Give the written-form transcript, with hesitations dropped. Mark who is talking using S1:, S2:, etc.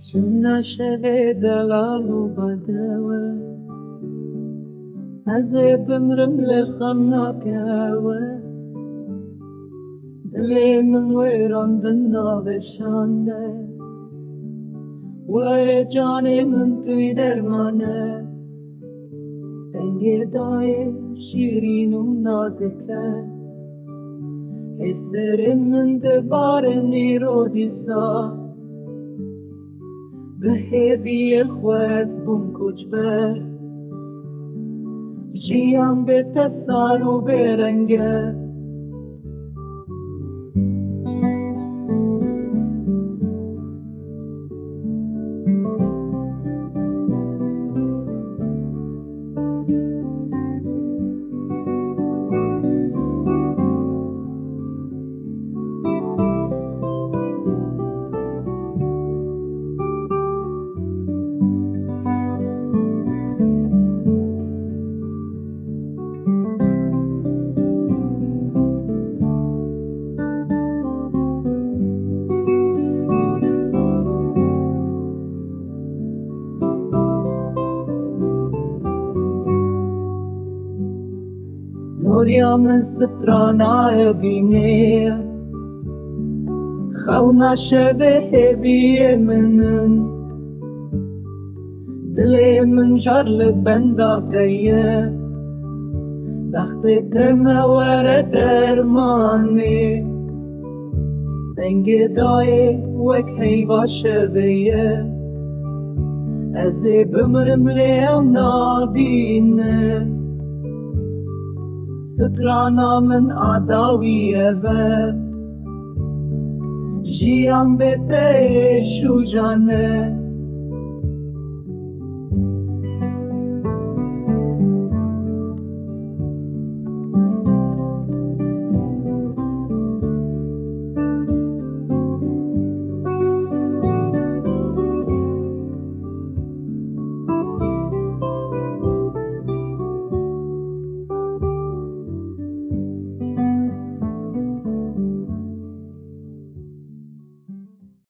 S1: شنا شبه دلالو بدوه هزي بمرم لخنا كاوه دلي من ويران دنا بشانده ورجاني من توی درمانه دنگ دای شیرین و نازکه حسر من دبار نیرو دیسا به هیوی خواست بون کچبر جیان به تسار و برنگه نوریا من سترانای بینه خونا شبه هبی منن دل من جار لبندا پیه وقت کم ور درمانه دنگ دای وک هیوا شبیه از بمرم لیم نابینه سترانا من عداویه و جیان به تیش و جانه